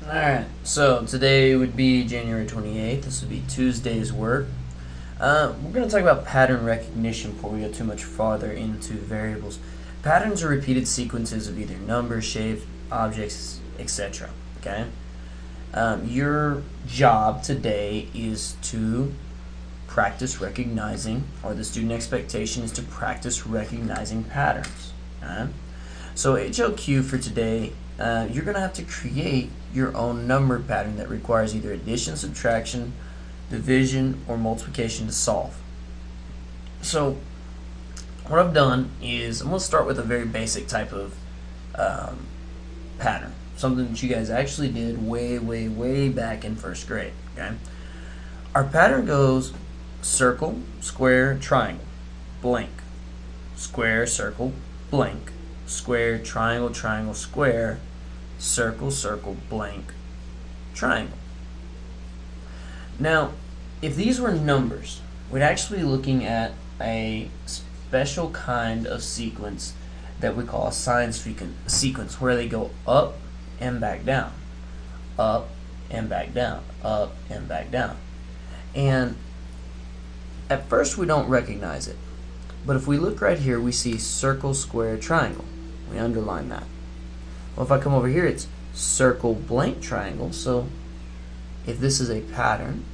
Alright, so today would be January 28th. This would be Tuesday's work. We're going to talk about pattern recognition before we go too much farther into variables. Patterns are repeated sequences of either numbers, shapes, objects, etc. Okay? Your job today is to practice recognizing, or the student expectation is to practice recognizing patterns. Okay? So HLQ for today, you're going to have to create your own number pattern that requires either addition, subtraction, division, or multiplication to solve. So what I've done is I'm going to start with a very basic type of pattern, something that you guys actually did way back in first grade. Okay, our pattern goes circle, square, triangle, blank, square, circle, blank, square, triangle, triangle, square, circle, circle, blank, triangle. Now, if these were numbers, we'd actually be looking at a special kind of sequence that we call a sign sequence, where they go up and back down, up and back down, up and back down. And at first we don't recognize it, but if we look right here, we see circle, square, triangle. We underline that. Well, if I come over here, it's circle, blank, triangle. So if this is a pattern,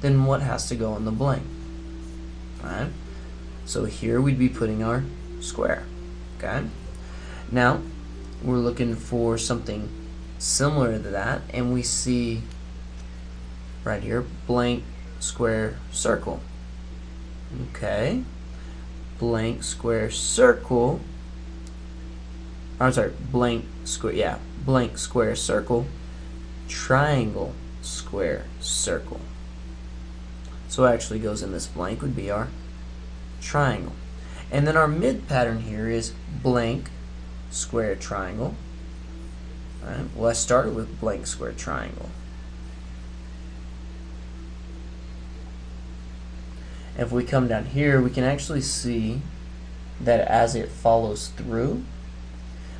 then what has to go on the blank? Alright? So here we'd be putting our square. Okay? Now, we're looking for something similar to that, and we see right here, blank, square, circle. Okay? Blank, square, circle. I'm sorry, blank, square, yeah, blank, square, circle, triangle, square, circle. So it actually goes in this blank would be our triangle. And then our mid pattern here is blank, square, triangle. All right, well, I started with blank, square, triangle. If we come down here, we can actually see that as it follows through,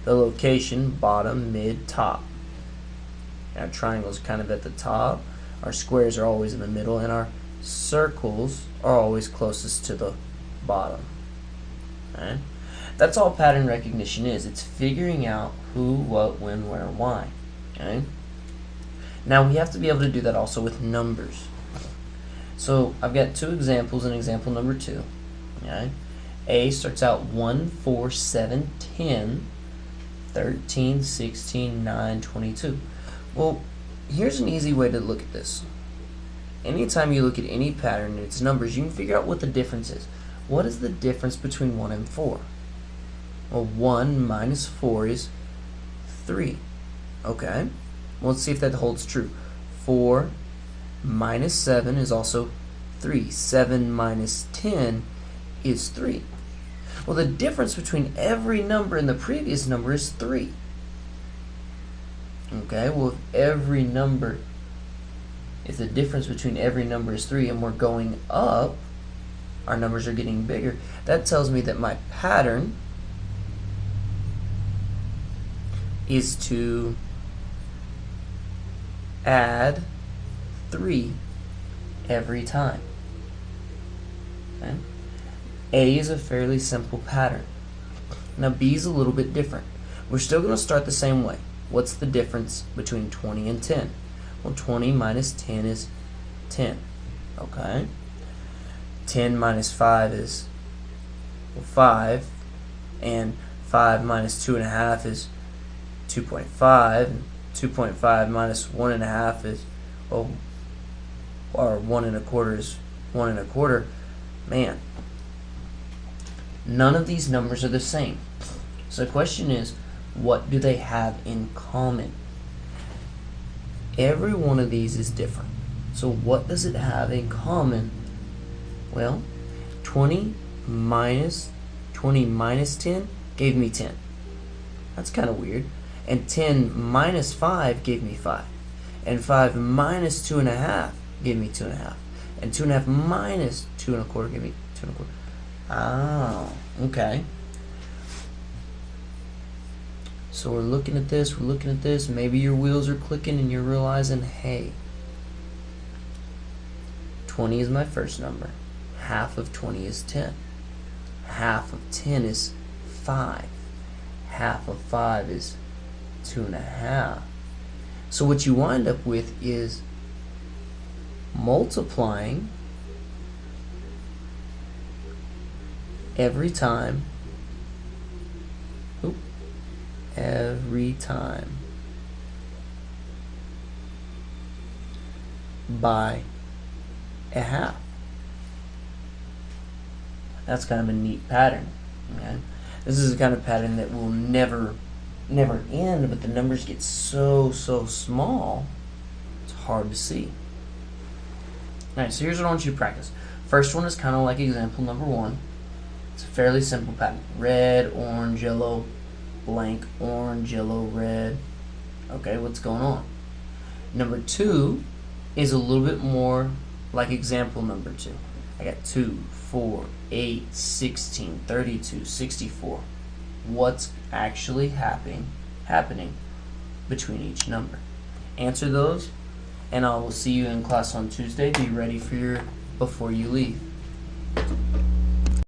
the location, bottom, mid, top. Our triangles kind of at the top, our squares are always in the middle, and our circles are always closest to the bottom. Okay? That's all pattern recognition is. It's figuring out who, what, when, where, and why. Okay? Now we have to be able to do that also with numbers. So I've got two examples in example number 2. Okay? A starts out 1, 4, 7, 10, 13, 16, 9, 22. Well, here's an easy way to look at this. Anytime you look at any pattern and its numbers, you can figure out what the difference is. What is the difference between 1 and 4? Well, 1 minus 4 is 3. Okay? Well, let's see if that holds true. 4 minus 7 is also 3. 7 minus 10 is 3. Well, the difference between every number and the previous number is 3. Okay, well, if the difference between every number is 3 and we're going up, our numbers are getting bigger, that tells me that my pattern is to add 3 every time. Okay? A is a fairly simple pattern. Now B is a little bit different. We're still going to start the same way. What's the difference between 20 and 10? Well, 20 minus 10 is 10. Okay? 10 minus 5 is 5. And 5 minus 2.5 is 2.5. And 2.5 minus 1.5 is, well, or 1.25 is 1.25. Man, none of these numbers are the same. So the question is, what do they have in common? Every one of these is different. So what does it have in common? Well, 20 minus 10 gave me 10. That's kind of weird. And 10 minus 5 gave me 5. And 5 minus 2.5 gave me 2.5. And 2.5 minus 2.25 gave me 2.25. Oh, okay. So we're looking at this. Maybe your wheels are clicking and you're realizing, hey, 20 is my first number. Half of 20 is 10. Half of 10 is 5. Half of 5 is 2.5. So what you wind up with is multiplying every time by a half. That's kind of a neat pattern. Okay? This is a kind of pattern that will never end, but the numbers get so small, it's hard to see. Alright, so here's what I want you to practice. First one is kind of like example number 1. It's a fairly simple pattern. Red, orange, yellow, blank, orange, yellow, red. Okay, what's going on? Number 2 is a little bit more like example number 2. I got 2, 4, 8, 16, 32, 64. What's actually happening between each number? Answer those, and I will see you in class on Tuesday. Be ready for your before you leave.